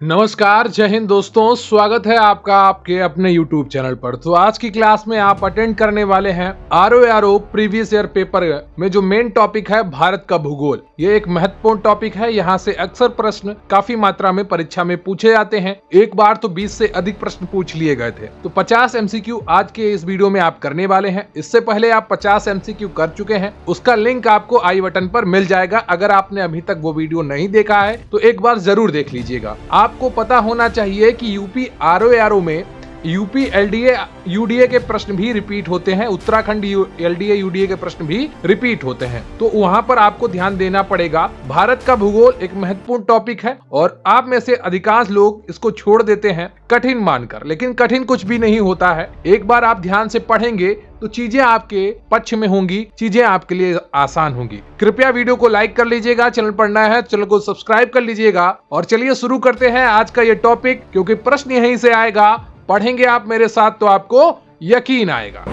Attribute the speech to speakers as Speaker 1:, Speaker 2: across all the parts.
Speaker 1: नमस्कार, जय हिंद दोस्तों। स्वागत है आपका आपके अपने YouTube चैनल पर। तो आज की क्लास में आप अटेंड करने वाले हैं आरओ प्रीवियस ईयर पेपर में जो मेन टॉपिक है भारत का भूगोल। ये एक महत्वपूर्ण टॉपिक है। यहाँ से अक्सर प्रश्न काफी मात्रा में परीक्षा में पूछे जाते हैं। एक बार तो 20 से अधिक प्रश्न पूछ लिए गए थे। तो 50 MCQ आज के इस वीडियो में आप करने वाले हैं। इससे पहले आप 50 MCQ कर चुके हैं, उसका लिंक आपको आई बटन पर मिल जाएगा। अगर आपने अभी तक वो वीडियो नहीं देखा है तो एक बार जरूर देख लीजिएगा। आपको पता होना चाहिए कि यूपी आरओ में यूपी एलडीए यूडीए के प्रश्न भी रिपीट होते हैं, उत्तराखंड एलडीए यूडीए के प्रश्न भी रिपीट होते हैं। तो वहां पर आपको ध्यान देना पड़ेगा। भारत का भूगोल एक महत्वपूर्ण टॉपिक है और आप में से अधिकांश लोग इसको छोड़ देते हैं कठिन मानकर, लेकिन कठिन कुछ भी नहीं होता है। एक बार आप ध्यान से पढ़ेंगे तो चीजें आपके पक्ष में होंगी, चीजें आपके लिए आसान होंगी। कृपया वीडियो को लाइक कर लीजिएगा, चैनल पर नया है चैनल को सब्सक्राइब कर लीजिएगा। और चलिए शुरू करते हैं आज का ये टॉपिक, क्योंकि प्रश्न यहीं से आएगा। पढ़ेंगे आप मेरे साथ तो आपको यकीन आएगा।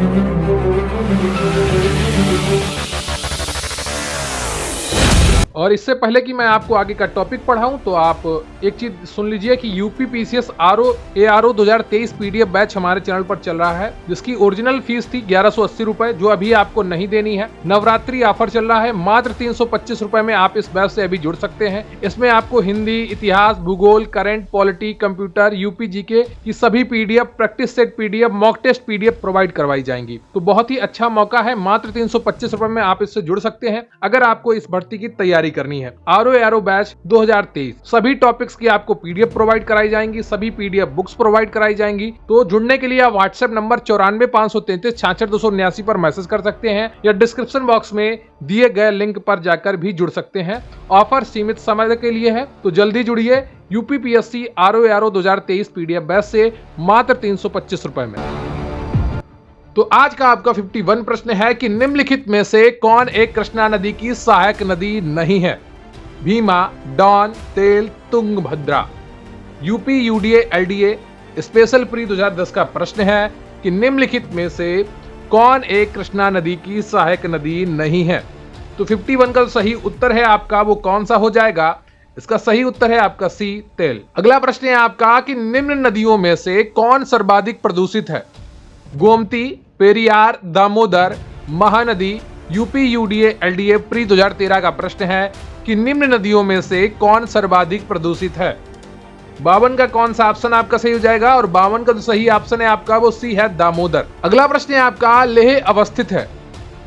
Speaker 1: और इससे पहले कि मैं आपको आगे का टॉपिक पढ़ाऊं तो आप एक चीज सुन लीजिए कि UP PCS RO 2023 PDF batch हमारे चैनल पर चल रहा है, जिसकी ओरिजिनल फीस थी 1180 रुपए, जो अभी आपको नहीं देनी है। नवरात्रि ऑफर चल रहा है, मात्र 325 रुपए में आप इस बैच से अभी जुड़ सकते हैं। इसमें आपको हिंदी, इतिहास, भूगोल, current, polity, computer, UP GK की सभी PDF, practice set PDF, mock test PDF provide करवाई जाएंगी। तो बहुत ही अच्छा मौका है, मात्र 325 रुपए में आप इससे जुड़ सकते हैं अगर आपको इस भर्ती की तैयारी करनी है। आरओ बैच 2023 सभी टॉपिक्स की आपको पीडीएफ प्रोवाइड कराई जाएंगी, सभी पीडीएफ बुक्स प्रोवाइड कराई जाएंगी। तो जुड़ने के लिए आप व्हाट्सएप नंबर 9453336679 पर मैसेज कर सकते हैं या डिस्क्रिप्शन बॉक्स में दिए गए लिंक पर जाकर भी जुड़ सकते हैं। ऑफर सीमित समय के लिए है, तो जल्दी जुड़िए यूपीपीएससी आरओ 2023 पीडीएफ बैच से मात्र 325 रुपए में। तो आज का आपका 51 प्रश्न है कि निम्नलिखित में से कौन एक कृष्णा नदी की सहायक नदी नहीं है? भीमा, डॉन, तेल, Tungabhadra. UP UDA LDA special pre 2010 का प्रश्न है कि निम्नलिखित में से कौन एक कृष्णा नदी की सहायक नदी नहीं है? तो 51 का सही उत्तर है आपका वो कौन सा हो जाएगा? इसका सही उत्तर है आपका सी, तेल। अगला प्रश्न है आपका कि निम्न नदियों में से कौन सर्वाधिक प्रदूषित है? Gomti, Periyar, Damodar, Mahanadi. UP UDA LDA pre 2013 का प्रश्न है कि निम्न नदियों में से कौन सर्वाधिक प्रदूषित है? 52 का कौन सा ऑप्शन आपका सही हो जाएगा? और 52 का जो सही ऑप्शन है आपका वो सी है, दामोदर। अगला प्रश्न है आपका लेह अवस्थित है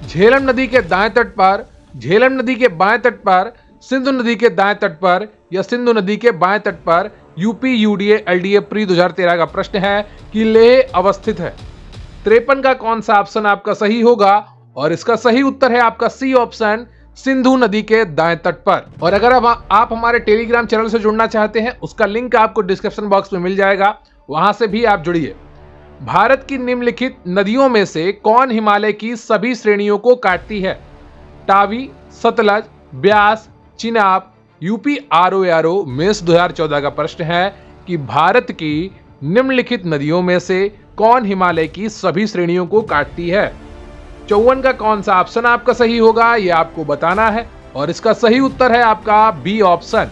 Speaker 1: झेलम नदी के दाएं तट पर, झेलम नदी के बाएं तट पर, सिंधु नदी के दाएं तट पर या सिंधु नदी के बाएं तट पर? यूपी यूडीए एलडीए प्री 2013 का प्रश्न है कि लेह अवस्थित है। 53 का कौन सा ऑप्शन आपका सही होगा? और इसका सही उत्तर है आपका सी ऑप्शन, सिंधु नदी के दाएं तट पर। और अगर आप हमारे टेलीग्राम चैनल से जुड़ना चाहते हैं, उसका लिंक आपको डिस्क्रिप्शन बॉक्स में मिल जाएगा, वहां से भी आप जुड़िए। भारत की निम्नलिखित नदियों में से कौन हिमालय की सभी श्रेणियों को काटती है? Tawi, Satluj, Beas, Chenab. UP RO mains 2014 का प्रश्न है कि भारत की निम्नलिखित नदियों में से कौन हिमालय की सभी श्रेणियों को काटती है? 54 का कौन सा ऑप्शन आपका सही होगा ये आपको बताना है, और इसका सही उत्तर है आपका बी ऑप्शन,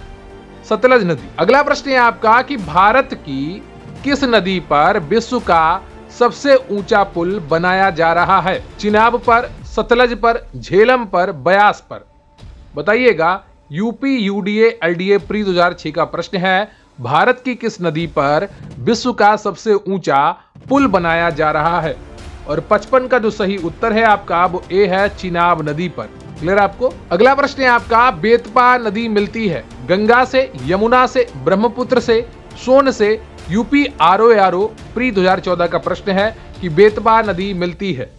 Speaker 1: सतलज नदी। अगला प्रश्न है आपका कि भारत की किस नदी पर विश्व का सबसे ऊंचा पुल बनाया जा रहा है? चिनाब पर, सतलज पर, झेलम पर, ब्यास पर? बताइएगा। यूपी यूडीए एलडीए प्री 2006 का प्रश्न है, भारत की किस नदी पर विश्व का सबसे ऊंचा पुल बनाया जा रहा है? और 55 का जो सही उत्तर है आपका वो ए है, चिनाब नदी पर। क्लियर आपको? अगला प्रश्न है आपका बेतपा नदी मिलती है गंगा से, यमुना से, ब्रह्मपुत्र से, सोन से? यूपी आरओ प्री 2014 का प्रश्न है कि बेतपा नदी मिलती है।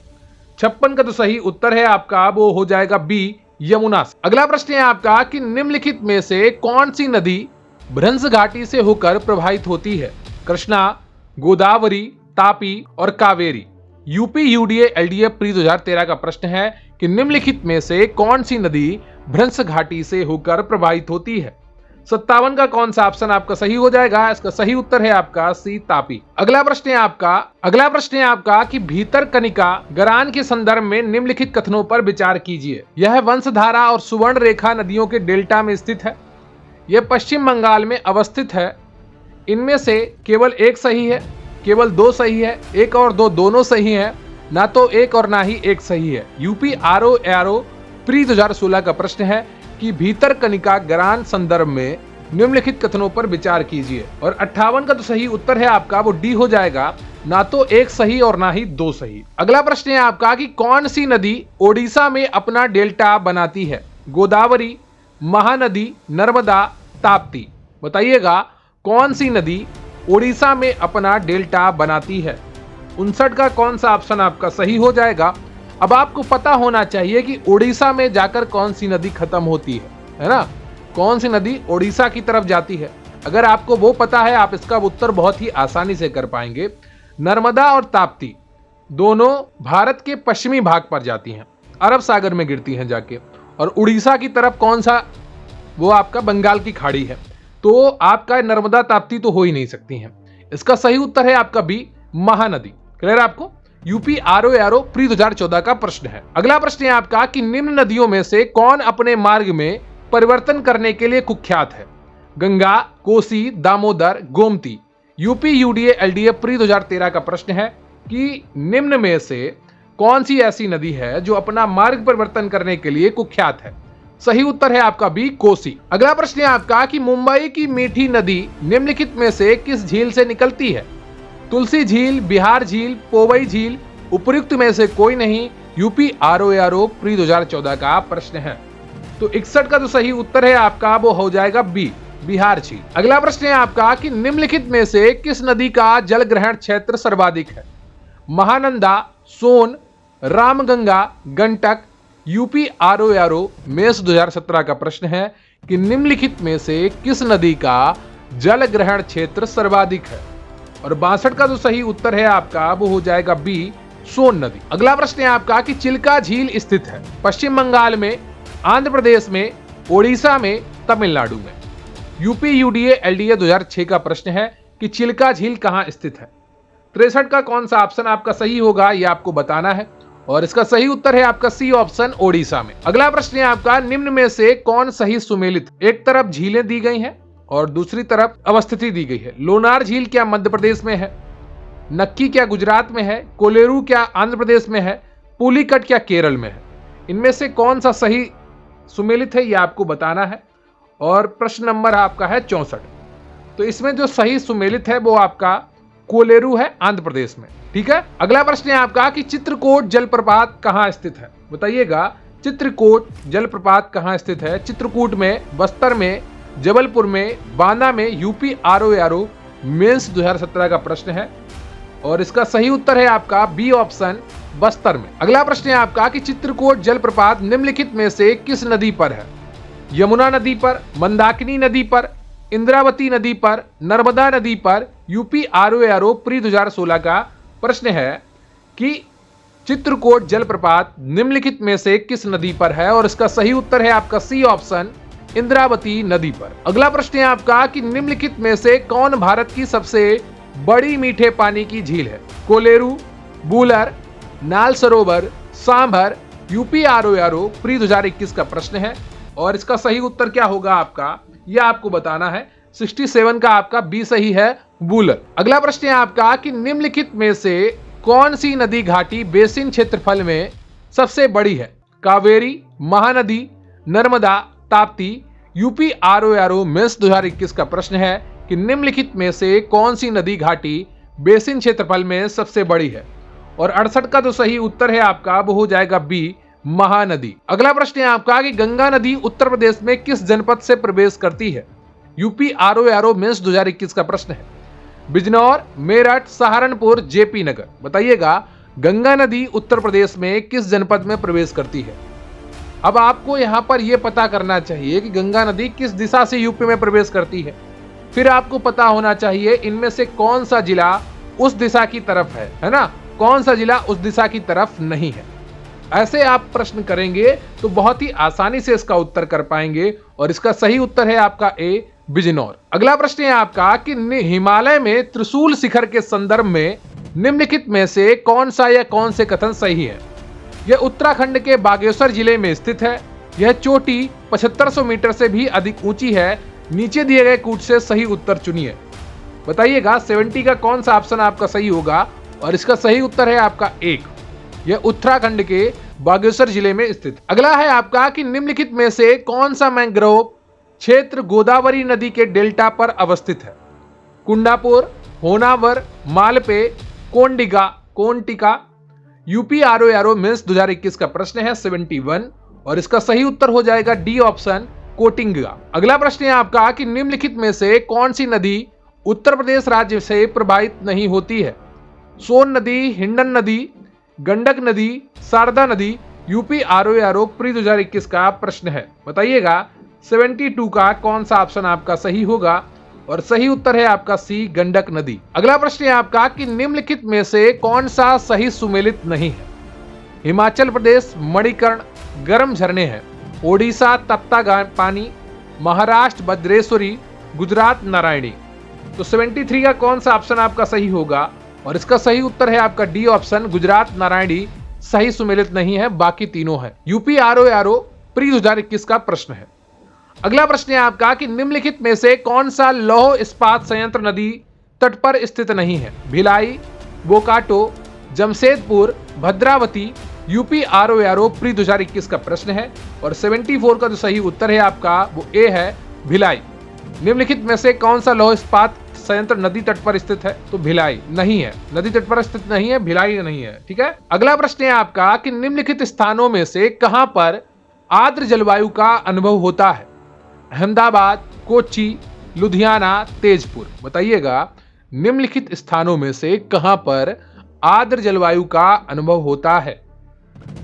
Speaker 1: 56 का जो सही उत्तर है आपका वो हो जाएगा बी, यमुना से। अगला प्रश्न है आपका कि निम्नलिखित में से कौन सी नदी भ्रंश घाटी से होकर प्रवाहित होती है? कृष्णा, गोदावरी, तापी और Kaveri. UP UDA LDA pre 2013 का प्रश्न है कि निम्नलिखित में से कौन सी नदी भ्रंश घाटी से होकर प्रवाहित होती है? 57 का कौन सा ऑप्शन आपका सही हो जाएगा? इसका सही उत्तर है आपका सी, तापी। अगला प्रश्न है आपका कि भीतर कनिका गरान के संदर्भ में निम्नलिखित कथनों पर विचार कीजिए। यह वंशधारा और सुवर्ण रेखा नदियों के डेल्टा में स्थित है। यह पश्चिम बंगाल में अवस्थित है। इनमें से केवल एक सही है, केवल दो सही है, एक और दो दोनों सही है, ना तो एक और ना ही एक सही है। यूपी आरओ एआरओ प्री 2016 का प्रश्न है कि भीतरकनिका गरान संदर्भ में निम्नलिखित कथनों पर विचार कीजिए। और 58 का तो सही उत्तर है आपका वो डी हो जाएगा, ना तो एक सही और ना ही दो सही। अगला प्रश्न है आपका कि कौन सी नदी ओडिशा में अपना डेल्टा बनाती है? गोदावरी, महानदी, नर्मदा, ताप्ती। बताइएगा कौन सी नदी ओडिशा में अपना डेल्टा बनाती है? 59 का कौन सा ऑप्शन आपका सही हो जाएगा? अब आपको पता होना चाहिए कि ओडिशा में जाकर कौन सी नदी खत्म होती है ना? कौन सी नदी ओडिशा की तरफ जाती है? अगर आपको वो पता है आप इसका उत्तर बहुत ही आसानी से कर पाएंगे। नर्मदा और ताप्ती दोनों भारत के पश्चिमी भाग पर जाती हैं, अरब सागर में गिरती हैं जाके। और उड़ीसा की तरफ कौन सा? वो आपका बंगाल की खाड़ी है। तो आपका नर्मदा ताप्ती तो हो ही नहीं सकती हैं। इसका सही उत्तर है आपका बी, महानदी। क्लियर आपको? यूपी आरओ एआरओ प्री 2014 का प्रश्न है। अगला प्रश्न है आपका कि निम्न नदियों में से कौन अपने मार्ग में परिवर्तन करने के लिए कुख्यात है? Ganga, Kosi, Damodar, Gomti. UP UDA LDA pre 2013 का प्रश्न है कि निम्न में से कौन सी ऐसी नदी है जो अपना मार्ग परिवर्तन करने के लिए कुख्यात है? सही उत्तर है आपका बी, कोसी। अगला प्रश्न है आपका कि मुंबई की मीठी नदी निम्नलिखित में से किस झील से निकलती है? तुलसी झील, बिहार झील, पोवई झील, उपयुक्त में से कोई नहीं। यूपी आरओ एआरओ प्री 2014 का प्रश्न है। तो 61 का जो सही उत्तर है आपका वो हो जाएगा बी, बिहार झील। अगला प्रश्न है आपका कि निम्नलिखित में से किस नदी का जल ग्रहण क्षेत्र सर्वाधिक है? Mahananda, Son, Ramganga, Gandak. UP RO ARO मेष 2017 का प्रश्न है कि निम्नलिखित में से किस नदी का जल ग्रहण क्षेत्र सर्वाधिक है? और 62 का जो सही उत्तर है आपका वो हो जाएगा बी, सोन नदी। अगला प्रश्न है आपका कि चिल्का झील स्थित है पश्चिम बंगाल में, आंध्र प्रदेश में, ओडिशा में, तमिलनाडु में। यूपी यूडीए एलडीए 2006 का प्रश्न है कि चिल्का झील कहां स्थित है? 63 का कौन सा ऑप्शन आपका सही होगा ये आपको बताना है। और इसका सही उत्तर है आपका सी ऑप्शन, ओडिशा में। अगला प्रश्न है आपका निम्न में से कौन सही सुमेलित? एक तरफ झीलें दी गई हैं और दूसरी तरफ अवस्थिति दी गई है। लोनार झील क्या मध्य प्रदेश में है? नक्की क्या गुजरात में है? कोलेरू क्या आंध्र प्रदेश में है? पुलिकट क्या केरल में है? इनमें से कौन सा सही सुमेलित है ये आपको बताना है। और प्रश्न नंबर आपका है 64। तो इसमें जो सही सुमेलित है वो आपका कोलेरू है, आंध्र प्रदेश में। ठीक है। अगला प्रश्न है आपका कि चित्रकूट जलप्रपात कहां स्थित है? बताइएगा चित्रकूट जलप्रपात कहां स्थित है? चित्रकूट में, बस्तर में, जबलपुर में, बांदा में। यूपी आरओ एआरओ मेंस 2017 का प्रश्न है और इसका सही उत्तर है आपका बी ऑप्शन, बस्तर में। अगला प्रश्न है आपका कि चित्रकूट जलप्रपात निम्नलिखित में से किस नदी पर है? यमुना नदी पर, मंदाकिनी नदी पर, इंद्रावती नदी पर, नर्मदा नदी पर। यूपी आरओ एआरओ प्री 2016 का प्रश्न है कि चित्रकूट जलप्रपात निम्नलिखित में से किस नदी पर है? और इसका सही उत्तर है आपका सी ऑप्शन, इंद्रावती नदी पर। अगला प्रश्न है आपका कि निम्नलिखित में से कौन भारत की सबसे बड़ी मीठे पानी की झील है? कोलेरू, बूलर, नाल सरोवर, sambar. UP RO ARO pre 2021 का प्रश्न है और इसका सही उत्तर क्या होगा आपका यह आपको बताना है। 67 का आपका बी सही है, बूलर। अगला प्रश्न है आपका कि निम्नलिखित में से कौन सी नदी घाटी बेसिन क्षेत्रफल में सबसे बड़ी है? Kaveri, Mahanadi, Narmada, Tapti. UP RO ARO mains 2021 का प्रश्न है कि निम्नलिखित में से कौन सी नदी घाटी बेसिन क्षेत्रफल में सबसे बड़ी है? और 68 का जो सही उत्तर है आपका वो हो जाएगा बी, महानदी। अगला प्रश्न है आपका कि गंगा नदी उत्तर प्रदेश में किस जनपद से प्रवेश करती है? यूपी आरओ एआरओ मेंस 2021 का प्रश्न है। बिजनौर, मेरठ, सहारनपुर, जेपी नगर। बताइएगा गंगा नदी उत्तर प्रदेश में किस जनपद में प्रवेश करती है? अब आपको यहां पर यह पता करना चाहिए कि गंगा नदी किस दिशा से यूपी में प्रवेश करती है। फिर आपको पता होना चाहिए इनमें से कौन सा जिला उस दिशा की तरफ है ना? कौन सा जिला उस दिशा की तरफ नहीं है। ऐसे आप प्रश्न करेंगे तो बहुत ही आसानी से इसका उत्तर कर पाएंगे और इसका सही उत्तर है आपका ए, बिजनौर। अगला प्रश्न है आपका कि हिमालय में त्रिशूल शिखर के संदर्भ में निम्नलिखित में से कौन सा या कौन से कथन सही है? यह उत्तराखंड के बागेश्वर जिले में स्थित है। यह चोटी 7500 मीटर से भी अधिक ऊंची है। नीचे दिए गए कूट से सही उत्तर चुनिए। बताइएगा 70 का कौन सा ऑप्शन आपका सही होगा। और इसका सही उत्तर है आपका 1। यह उत्तराखंड के बागेश्वर जिले में स्थित। अगला है आपका कि निम्नलिखित में से कौन सा मैंग्रोव क्षेत्र गोदावरी नदी के डेल्टा पर अवस्थित है। कुंडापुर, होनावर, मालपे, कोंटिका। यूपी आरओ मिन्स 2021 का प्रश्न है 71 और इसका सही उत्तर हो जाएगा डी ऑप्शन कोटिंगा। अगला प्रश्न है आपका कि निम्नलिखित में से कौन सी नदी उत्तर प्रदेश राज्य से प्रभावित नहीं होती है। सोन नदी, हिंडन नदी, गंडक नदी, शारदा नदी। यूपी आरओ प्री 2021 का प्रश्न है। बताइएगा 72 का कौन सा ऑप्शन आपका सही होगा। और सही उत्तर है आपका सी, गंडक नदी। अगला प्रश्न है आपका कि निम्नलिखित में से कौन सा सही सुमेलित नहीं है। हिमाचल प्रदेश मणिकर्ण गर्म झरने हैं, ओडिशा तप्ता पानी, महाराष्ट्र वज्रेश्वरी, गुजरात नारायणी। तो 73 का कौन सा ऑप्शन आपका सही होगा। और इसका सही उत्तर है आपका डी ऑप्शन गुजरात नारायणी सही सुमेलित नहीं है, बाकी तीनों है। यूपी आरओ प्री 2021 का प्रश्न है। अगला प्रश्न है आपका कि निम्नलिखित में से कौन सा लौह इस्पात संयंत्र नदी तट पर स्थित नहीं है। Bhilai, Bokaro, Jamshedpur, Bhadravati. UP RO pre 2021 का प्रश्न है। और 74 का जो सही उत्तर है आपका वो ए है, भिलाई। निम्नलिखित में से कौन सा लौह इस्पात संयंत्र नदी तट पर स्थित है। तो भिलाई नहीं है, नदी तट पर स्थित नहीं है, भिलाई नहीं है। ठीक है। अगला प्रश्न है आपका कि निम्नलिखित स्थानों में से कहां पर आर्द्र जलवायु का अनुभव होता है। अहमदाबाद, कोच्चि, लुधियाना, तेजपुर। बताइएगा निम्नलिखित स्थानों में से कहां पर आर्द्र जलवायु का अनुभव होता है।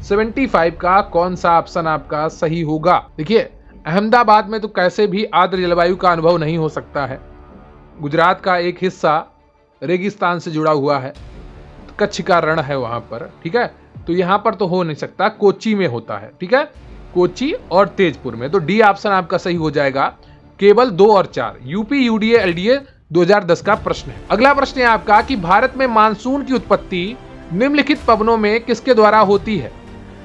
Speaker 1: 75 का कौन सा ऑप्शन आपका सही होगा। देखिए अहमदाबाद में तो कैसे भी आर्द्र जलवायु का अनुभव नहीं हो सकता है। गुजरात का एक हिस्सा रेगिस्तान से जुड़ा हुआ है, कच्छ का रण है वहां पर। ठीक है, तो यहां पर तो हो नहीं सकता, कोच्चि में होता है। ठीक है, कोच्चि और तेजपुर में। तो डी ऑप्शन आपका सही हो जाएगा। केवल 2 और 4 यूपी यूडीए एलडीए 2010 का प्रश्न है। अगला प्रश्न है आपका कि भारत में मानसून की उत्पत्ति निम्नलिखित पवनों में किसके द्वारा होती है।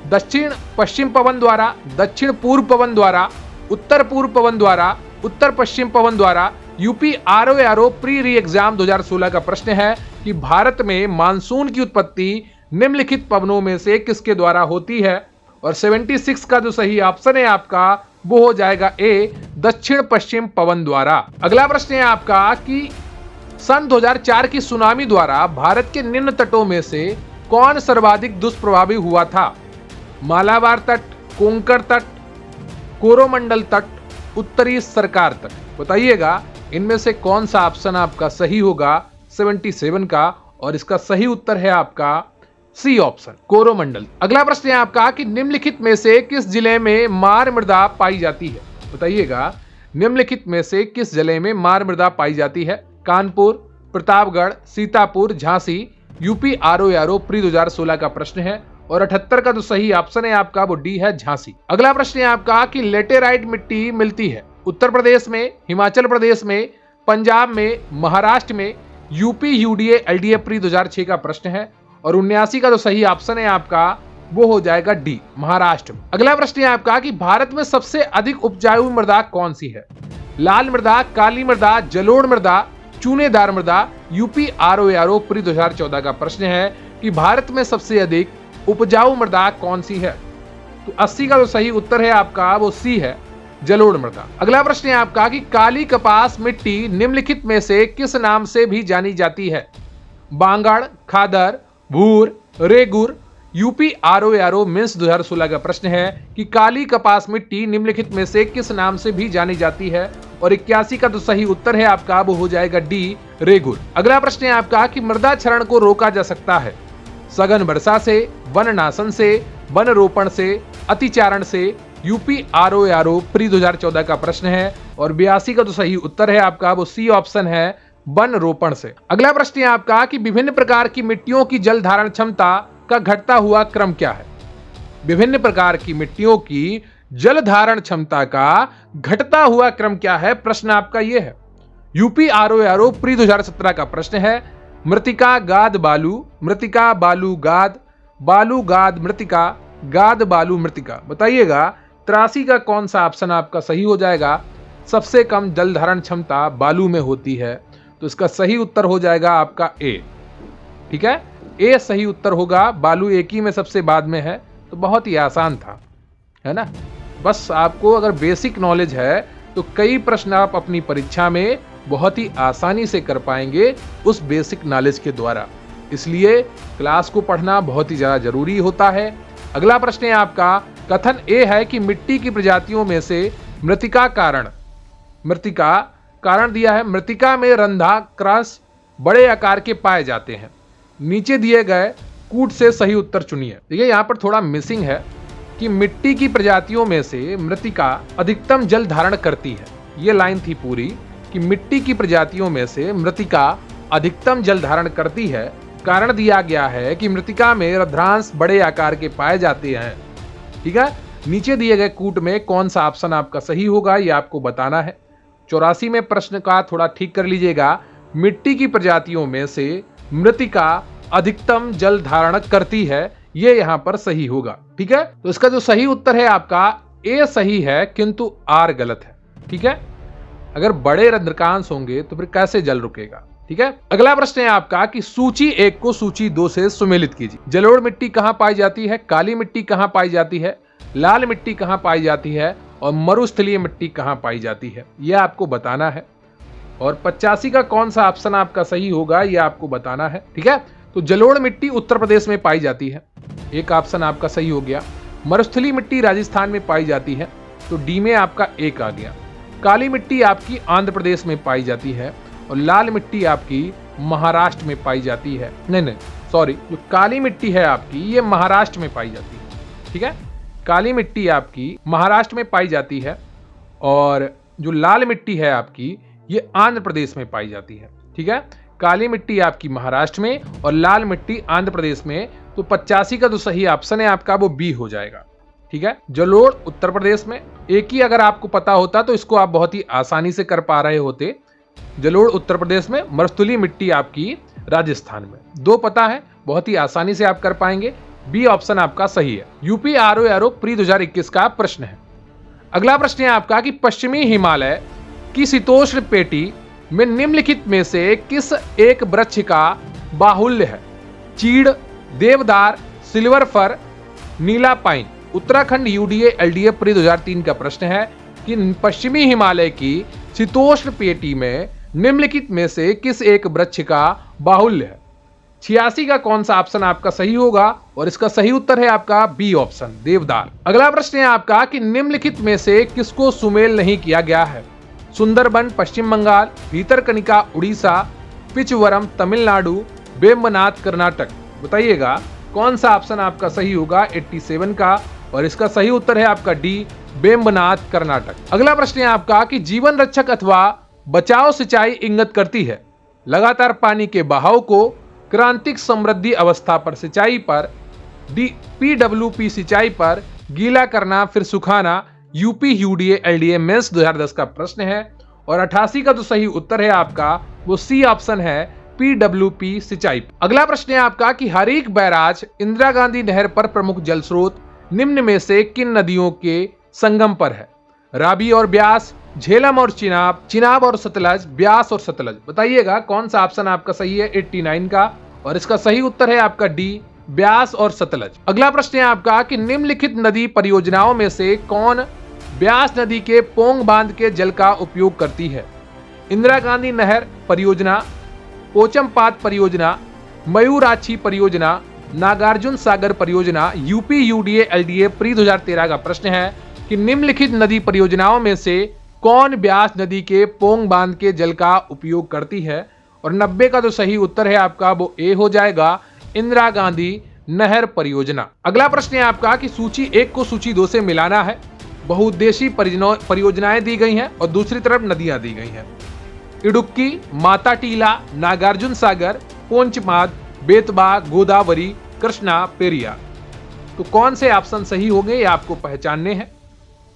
Speaker 1: दक्षिण पश्चिम पवन द्वारा, दक्षिण पूर्व पवन द्वारा, उत्तर पूर्व पवन द्वारा, उत्तर पश्चिम पवन द्वारा। यूपी आरओ प्री री एग्जाम 2016 का प्रश्न है कि भारत में मानसून की उत्पत्ति निम्नलिखित पवनों में से किसके द्वारा होती है। और 76 का जो सही ऑप्शन है आपका वो हो जाएगा ए, दक्षिण पश्चिम पवन द्वारा। अगला प्रश्न है आपका कि सन 2004 की सुनामी द्वारा भारत के निम्न तटों में से कौन सर्वाधिक दुष्प्रभावी हुआ था। मालाबार तट, कोंकण तट, कोरोमंडल तट, उत्तरी सरकार तट। बताइएगा इनमें से कौन सा ऑप्शन आपका सही होगा 77 का। और इसका सही उत्तर है आपका सी ऑप्शन, कोरोमंडल। अगला प्रश्न है आपका कि निम्नलिखित में से किस जिले में मार मृदा पाई जाती है। बताइएगा निम्नलिखित में से किस जिले में मार मृदा पाई जाती है। Kanpur, Pratapgarh, Sitapur, Jhansi. UP RO pre 2016 का प्रश्न है। और 78 का जो सही ऑप्शन है आपका वो डी है, झांसी। अगला प्रश्न है आपका कि लेटेराइट मिट्टी मिलती है उत्तर प्रदेश में, हिमाचल प्रदेश में, पंजाब में, महाराष्ट्र में। यूपी यूडीए एलडीए प्री 2006 का प्रश्न है। और 79 का जो सही ऑप्शन है आपका वो हो जाएगा डी, महाराष्ट्र। अगला प्रश्न है आपका कि भारत में सबसे अधिक उपजाऊ मृदा कौन सी है। लाल मृदा, काली मृदा, जलोढ़ मृदा, चूनेदार मृदा। यूपी आरओ प्री 2014 का प्रश्न है कि भारत में सबसे अधिक उपजाऊ मृदा कौन सी है। तो 80 का जो सही उत्तर है आपका वो सी है, जलोढ़ मृदा। अगला प्रश्न है आपका कि काली कपास मिट्टी निम्नलिखित में से किस नाम से भी जानी जाती है। बांगड़, खादर, भूर, रेगुर। यूपी आरओ मिन्स 2016 का प्रश्न है कि काली कपास मिट्टी निम्नलिखित में से किस नाम से भी जानी जाती है। और 81 का जो सही उत्तर है आपका वो हो जाएगा डी, रेगुर। अगला प्रश्न है आपका कि मृदा क्षरण को रोका जा सकता है सघन वर्षा से, वन नाशन से, वन रोपण से, अतिचारण से। यूपी आरओ प्री 2014 का प्रश्न है। और 82 का जो सही उत्तर है आपका वो सी ऑप्शन है, वन रोपण से। अगला प्रश्न है आपका कि विभिन्न प्रकार की मिट्टियों की जल धारण क्षमता का घटता हुआ क्रम क्या है। विभिन्न प्रकार की मिट्टियों की जल धारण क्षमता का घटता हुआ क्रम क्या है, प्रश्न आपका यह है। यूपी आरओ प्री 2017 का प्रश्न है मृतिका गाद बालू, मृतिका बालू गाद, बालू गाद मृतिका, गाद बालू मृतिका। बताइएगा 83 का कौन सा ऑप्शन आपका सही हो जाएगा। सबसे कम जल धारण क्षमता बालू में होती है। तो इसका सही उत्तर हो जाएगा आपका ए। ठीक है, ए सही उत्तर होगा। बालू एक ही में सबसे बाद में है, तो बहुत ही आसान था, है ना। बस आपको अगर बेसिक नॉलेज है तो कई प्रश्न आप अपनी परीक्षा में बहुत ही आसानी से कर पाएंगे उस बेसिक नॉलेज के द्वारा। इसलिए क्लास को पढ़ना बहुत ही ज्यादा जरूरी होता है। अगला प्रश्न है आपका, कथन ए है कि मिट्टी की प्रजातियों में से मृतिका कारण दिया है, मृतिका में रंधा क्रॉस बड़े आकार के पाए जाते हैं। नीचे दिए गए कूट से सही उत्तर चुनिए। देखिए यहाँ पर थोड़ा मिसिंग है कि मिट्टी की प्रजातियों में से मृतिका अधिकतम जल धारण करती है। ये लाइन थी पूरी कि मिट्टी की प्रजातियों में से मृतिका अधिकतम जल धारण करती है। कारण दिया गया है कि मृतिका में रंध्रांश बड़े आकार के पाए जाते हैं। ठीक है, नीचे दिए गए कूट में कौन सा ऑप्शन आपका सही होगा ये आपको बताना है। 84 में प्रश्न का थोड़ा ठीक कर लीजिएगा। मिट्टी की प्रजातियों में से मृतिका अधिकतम जल धारण करती है, ये यहां पर सही होगा। ठीक है, तो इसका जो सही उत्तर है आपका ए सही है, किंतु आर गलत है। ठीक है, अगर बड़े रंध्रकांश होंगे तो फिर कैसे जल रुकेगा। ठीक है, अगला प्रश्न है आपका कि सूची 1 को सूची 2 से सुमेलित कीजिए। जलोढ़ मिट्टी कहां पाई जाती है, काली मिट्टी कहां पाई जाती है, लाल मिट्टी कहां पाई जाती है और मरुस्थलीय मिट्टी कहां पाई जाती है, यह आपको बताना है। और 85 का कौन सा ऑप्शन आपका सही होगा यह आपको बताना है। ठीक है, तो जलोढ़ मिट्टी उत्तर प्रदेश में पाई जाती है, एक ऑप्शन आपका सही हो गया। मरुस्थलीय मिट्टी राजस्थान में पाई जाती है, तो डी में आपका एक आ गया। काली मिट्टी आपकी आंध्र प्रदेश में पाई जाती है और लाल मिट्टी आपकी महाराष्ट्र में पाई जाती है। नहीं सॉरी, जो काली मिट्टी है आपकी ये महाराष्ट्र में पाई जाती है। ठीक है, काली मिट्टी आपकी महाराष्ट्र में पाई जाती है और जो लाल मिट्टी है आपकी ये आंध्र प्रदेश में पाई जाती है। ठीक है, काली मिट्टी आपकी महाराष्ट्र में और लाल मिट्टी आंध्र प्रदेश में, तो 85 का जो सही ऑप्शन है आपका वो बी हो जाएगा। ठीक है, जलोढ़ उत्तर प्रदेश में, एक ही अगर आपको पता होता तो इसको आप बहुत ही आसानी से कर पा रहे होते। जलोढ़ उत्तर प्रदेश में, मरुस्थलीय मिट्टी आपकी राजस्थान में, दो पता है, बहुत ही आसानी से आप कर पाएंगे। बी ऑप्शन आपका सही है। यूपी आरओ प्री 2021 का प्रश्न है। अगला प्रश्न है आपका कि पश्चिमी हिमालय की शीतोष्ण पेटी में निम्नलिखित में से किस एक वृक्ष का बाहुल्य है। चीड़, देवदार, सिल्वर फर, नीला pine. Uttarakhand UDA LDA pre 2003 का प्रश्न है कि पश्चिमी हिमालय की शीतोष्ण पेटी में निम्नलिखित में से किस एक वृक्ष का बाहुल्य है। 86 का कौन सा ऑप्शन आपका सही होगा और इसका सही उत्तर है आपका बी ऑप्शन, देवदार। अगला प्रश्न है आपका कि निम्नलिखित में से किसको सुमेल नहीं किया गया है। सुंदरबन पश्चिम बंगाल, भीतरकनिका उड़ीसा, पिचवरम तमिलनाडु, वेम्बनाथ कर्नाटक। बताइएगा कौन सा ऑप्शन आपका सही होगा 87 का, और इसका सही उत्तर है आपका डी, वेम्बनाथ कर्नाटक। अगला प्रश्न है आपका कि जीवन रक्षक अथवा बचाव सिंचाई इंगित करती है। लगातार पानी के बहाव को, क्रांतिक समृद्धि अवस्था पर सिंचाई पर, पीडब्ल्यूपी सिंचाई पर, गीला करना फिर सुखाना। यूपी यूडीए एलडीए मेंस 2010 का प्रश्न है और 88 का जो सही उत्तर है आपका वो सी ऑप्शन है, पीडब्ल्यूपी सिंचाई। अगला प्रश्न है आपका कि हरीक बैराज इंदिरा गांधी नहर पर प्रमुख जल स्रोत निम्न में से किन नदियों के संगम पर है। रावी और ब्यास, झेलम और चिनाब, चिनाब और सतलज, ब्यास और सतलज। बताइएगा कौन सा ऑप्शन आपका सही है 89 का, और इसका सही उत्तर है आपका डी, ब्यास और सतलज। अगला प्रश्न है आपका कि निम्नलिखित नदी परियोजनाओं में से कौन ब्यास नदी के पोंग बांध के जल का उपयोग करती है। इंदिरा गांधी नहर परियोजना, पोचमपात परियोजना, मयूराक्षी परियोजना, नागार्जुन सागर परियोजना। यूपी यूडीए एलडीए प्री 2013 का प्रश्न है कि निम्नलिखित नदी परियोजनाओं में से कौन ब्यास नदी के पोंग बांध के जल का उपयोग करती है, और 90 का जो सही उत्तर है आपका वो ए हो जाएगा, इंदिरा गांधी नहर परियोजना। अगला प्रश्न है आपका कि सूची 1 को सूची 2 से मिलाना है। बहुउद्देशीय परियोजनाएं दी गई हैं और दूसरी तरफ नदियां दी गई हैं। इडुक्की, माता टीला, नागार्जुन सागर, पोंचमाद, बेतबा, गोदावरी, कृष्णा, पेरियार। तो कौन से ऑप्शन सही होंगे ये आपको पहचानने हैं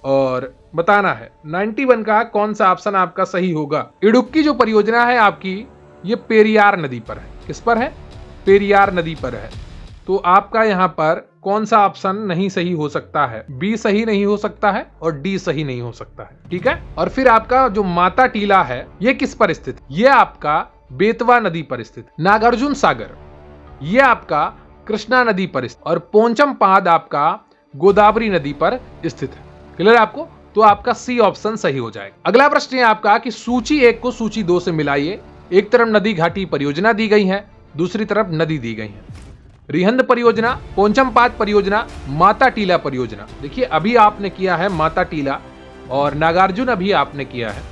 Speaker 1: और बताना है। 91 का कौन सा ऑप्शन आपका सही होगा। इडुक्की जो परियोजना है आपकी ये पेरियार नदी पर है। किस पर है? पेरियार नदी पर है। तो आपका यहाँ पर कौन सा ऑप्शन नहीं सही हो सकता है। बी सही नहीं हो सकता है और डी सही नहीं हो सकता है। ठीक है, और फिर आपका जो माता टीला है ये किस पर स्थित, ये आपका बेतवा नदी पर स्थित। नागार्जुन सागर ये आपका कृष्णा नदी पर स्थित और पोंचमपाद आपका गोदावरी नदी पर स्थित है। क्लियर आपको? तो आपका सी ऑप्शन सही हो जाएगा। अगला प्रश्न है आपका कि सूची 1 को सूची 2 से मिलाइए। एक तरफ नदी घाटी परियोजना दी गई है, दूसरी तरफ नदी दी गई है। रिहंद परियोजना, पोंचमपाद परियोजना, माता टीला परियोजना। देखिए अभी आपने किया है माता टीला और नागार्जुन अभी आपने किया है।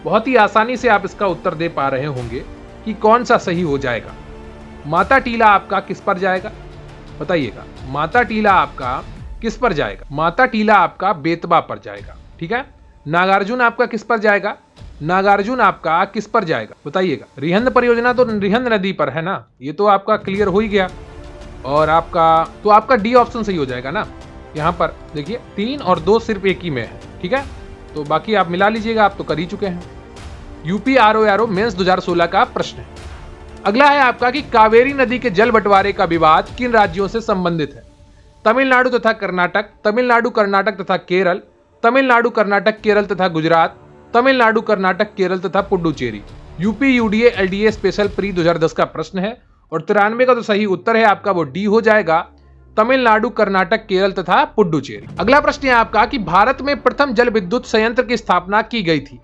Speaker 1: बहुत ही आसानी से आप इसका उत्तर दे पा रहे होंगे कि कौन सा सही हो जाएगा। माता टीला आपका किस पर जाएगा बताइएगा। माता टीला आपका किस पर जाएगा? माता टीला आपका बेतवा पर जाएगा। ठीक है। नागार्जुन आपका किस पर जाएगा? नागार्जुन आपका किस पर जाएगा बताइएगा। रिहंद परियोजना तो रिहंद नदी पर है ना, ये तो आपका क्लियर हो ही गया। और आपका डी ऑप्शन सही हो जाएगा ना। यहाँ पर देखिए 3 और 2 सिर्फ एक ही में है। ठीक है, तो बाकी आप मिला लीजिएगा, आप तो कर ही चुके हैं। यूपी आरओ मेंस 2016 का प्रश्न है। अगला है आपका कि कावेरी नदी के जल बंटवारे का विवाद किन राज्यों से संबंधित है? तमिलनाडु तथा कर्नाटक, तमिलनाडु कर्नाटक तथा केरल, तमिलनाडु कर्नाटक केरल तथा गुजरात, तमिलनाडु कर्नाटक केरल तथा Puducherry. UP UDA LDA special pre 2010 का प्रश्न है और 93 का तो सही उत्तर है आपका वो डी हो जाएगा, तमिलनाडु कर्नाटक केरल तथा पुडुचेरी। अगला प्रश्न है आपका कि भारत में प्रथम जल विद्युत संयंत्र की स्थापना की गई थी?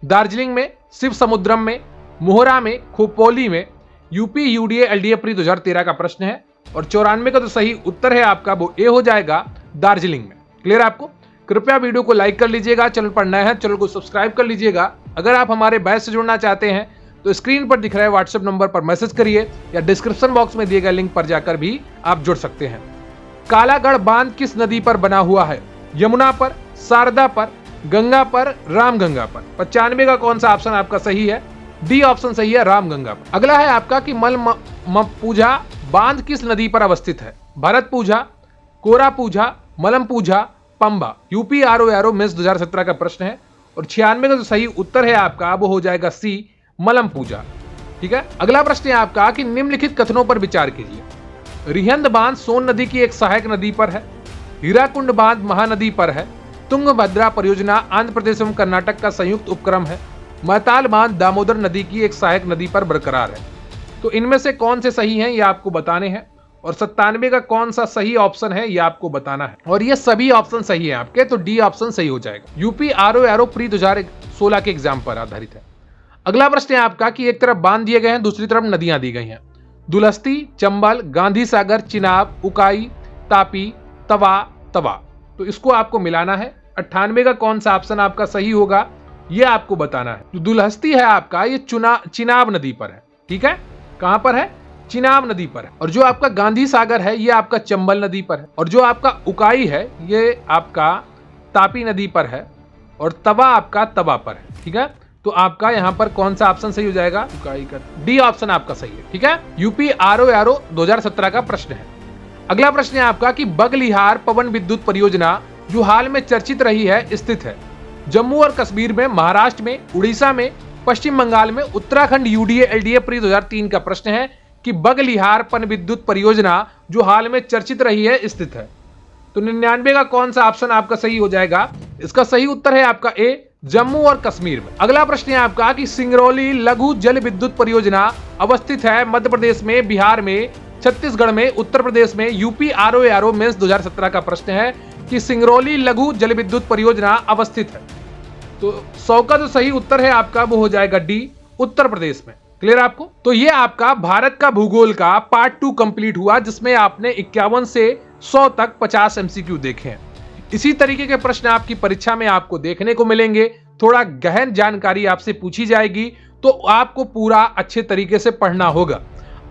Speaker 1: दार्जिलिंग में, शिव समुद्रम में, मोहरा में, खोपोली में। यूपी यूडीए एलडीए प्री 2013 का प्रश्न है और 94 का तो सही उत्तर है आपका वो ए हो जाएगा, दार्जिलिंग में। क्लियर आपको? कृपया वीडियो को लाइक कर लीजिएगा, चैनल पर नया है चैनल को सब्सक्राइब कर लीजिएगा। अगर आप हमारे बैच से जुड़ना चाहते हैं तो स्क्रीन पर दिख रहे व्हाट्सएप नंबर पर मैसेज करिए या डिस्क्रिप्शन बॉक्स में दिए गए लिंक पर जाकर भी आप जुड़ सकते हैं। कालागढ़ बांध किस नदी पर बना हुआ है? यमुना पर, शारदा पर, गंगा पर, रामगंगा पर। 95 का कौन सा ऑप्शन आपका सही है? डी ऑप्शन सही है, रामगंगा पर। अगला है आपका कि मलमपूझा बांध किस नदी पर अवस्थित है? भरतपूझा, कोरापूझा, मलमपूझा, पंबा। यूपी आरओ मेंस 2017 का प्रश्न है और 96 का जो सही उत्तर है आपका वो हो जाएगा सी, मलमपूझा। ठीक है। अगला प्रश्न है आपका कि निम्नलिखित कथनों पर विचार कीजिए। रिहंद बांध सोन नदी की एक सहायक नदी पर है, हीराकुंड बांध महानदी पर है, तुंगभद्रा परियोजना आंध्र प्रदेश एवं कर्नाटक का संयुक्त उपक्रम है, महताल बांध दामोदर नदी की एक सहायक नदी पर बरकरार है। तो इनमें से कौन से सही हैं ये आपको बताने हैं और 97 का कौन सा सही ऑप्शन है ये आपको बताना है और ये सभी ऑप्शन सही है आपके, तो डी ऑप्शन सही हो जाएगा। यूपी आरओ प्री 2016 के एग्जाम पर आधारित है। अगला प्रश्न है आपका कि एक तरफ बांध दिए गए हैं, दूसरी तरफ नदियां दी गई हैं। दुलस्ती, चंबल, गांधी सागर, चिनाब, उकाई, तापी, तवा, तवा। तो इसको आपको मिलाना है। 98 का कौन सा ऑप्शन आपका सही होगा ये आपको बताना है। जो दुलहस्ती है आपका ये चिनाब नदी पर है। ठीक है, कहां पर है? चिनाब नदी पर है। और जो आपका गांधी सागर है ये आपका चंबल नदी पर है और जो आपका उकाई है ये आपका तापी नदी पर है और तवा आपका तवा पर है। ठीक है, तो आपका यहां पर कौन सा ऑप्शन सही हो जाएगा? उकाई का डी ऑप्शन आपका सही है। ठीक है, यूपी आरओ 2017 का प्रश्न है। अगला प्रश्न है आपका कि बगलिहार पवन विद्युत परियोजना जो हाल में चर्चित रही है स्थित है जम्मू और कश्मीर में, महाराष्ट्र में, उड़ीसा में, पश्चिम बंगाल में, उत्तराखंड। यूडीए एलडीए प्री 2003 का प्रश्न है कि बगलिहार पन विद्युत परियोजना जो हाल में चर्चित रही है स्थित है। तो 99 का कौन सा ऑप्शन आपका सही हो जाएगा? इसका सही उत्तर है आपका ए, जम्मू और कश्मीर में। अगला प्रश्न है आपका कि सिंगरौली लघु जल विद्युत परियोजना अवस्थित है मध्य प्रदेश में, बिहार में, छत्तीसगढ़ में, उत्तर प्रदेश में। यूपी आरओ मेंस 2017 का प्रश्न है कि सिंगरौली लघु जल विद्युत परियोजना अवस्थित है। तो 100 का जो सही उत्तर है आपका वो हो जाएगा डी, उत्तर प्रदेश में। क्लियर आपको? तो ये आपका भारत का भूगोल का पार्ट 2 कंप्लीट हुआ जिसमें आपने 51 से 100 तक 50 एमसीक्यू देखे हैं। इसी तरीके के प्रश्न आपकी परीक्षा में आपको देखने को मिलेंगे। थोड़ा गहन जानकारी आपसे पूछी जाएगी तो आपको पूरा अच्छे तरीके से पढ़ना होगा।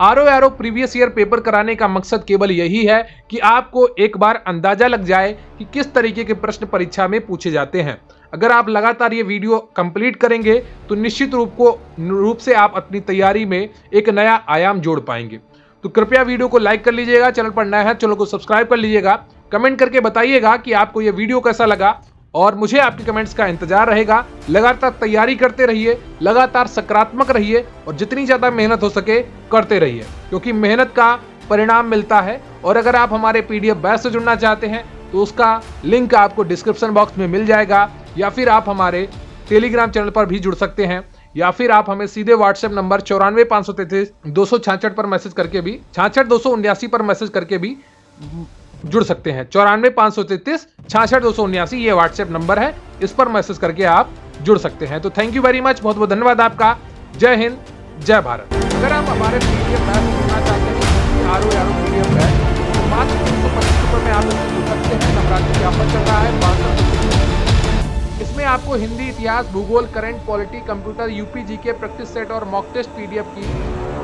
Speaker 1: आरओ प्रीवियस ईयर पेपर कराने का मकसद केवल यही है कि आपको एक बार अंदाजा लग जाए कि किस तरीके के प्रश्न परीक्षा में पूछे जाते हैं। अगर आप लगातार ये वीडियो कंप्लीट करेंगे तो निश्चित रूप से आप अपनी तैयारी में एक नया आयाम जोड़ पाएंगे। तो कृपया वीडियो को लाइक कर लीजिएगा, चैनल पर नया है चैनल को सब्सक्राइब कर लीजिएगा, कमेंट करके बताइएगा कि आपको ये वीडियो कैसा लगा और मुझे आपके कमेंट्स का इंतजार रहेगा। लगातार तैयारी करते रहिए, लगातार सकारात्मक रहिए और जितनी ज़्यादा मेहनत हो सके करते रहिए क्योंकि मेहनत का परिणाम मिलता है। और अगर आप हमारे पीडीएफ बैच से जुड़ना चाहते हैं तो उसका लिंक आपको डिस्क्रिप्शन बॉक्स में मिल जाएगा या फिर आप हमारे टेलीग्राम चैनल पर भी जुड़ सकते हैं। या फिर आप हमें सीधे व्हाट्सएप नंबर 94 533 266 पर मैसेज करके भी 66 279 पर मैसेज करके भी जुड़ सकते हैं। 94 533 66 279 ये व्हाट्सएप नंबर है, इस पर मैसेज करके आप जुड़ सकते हैं। तो थैंक यू वेरी मच, बहुत बहुत धन्यवाद आपका। जय हिंद, जय भारत। अगर आप हमारे पीडीएफ बैच सुनना चाहते हैं, आरओ पीडीएफ बैच, तो मात्र 325 में आप इससे जुड़ सकते हैं। नवरात्रि की ऑफर चल रहा है 62। इसमें आपको हिंदी, इतिहास, भूगोल, current, polity, computer, UP GK, practice set और मॉक टेस्ट पीडीएफ की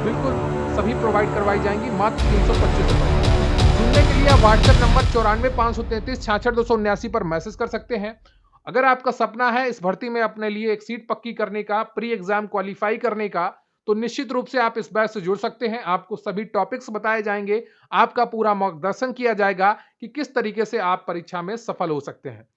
Speaker 1: बिल्कुल सभी प्रोवाइड करवाई जाएंगी मात्र 325। सुनने के लिए आप व्हाट्सएप नंबर 94 533 66 279 पर मैसेज कर सकते हैं। अगर आपका सपना है इस भर्ती में अपने लिए एक सीट पक्की करने का, प्री एग्जाम क्वालिफाई करने का, तो निश्चित रूप से आप इस बैच से जुड़ सकते हैं। आपको सभी टॉपिक्स बताए जाएंगे, आपका पूरा मार्गदर्शन किया जाएगा कि किस तरीके से आप परीक्षा में सफल हो सकते हैं।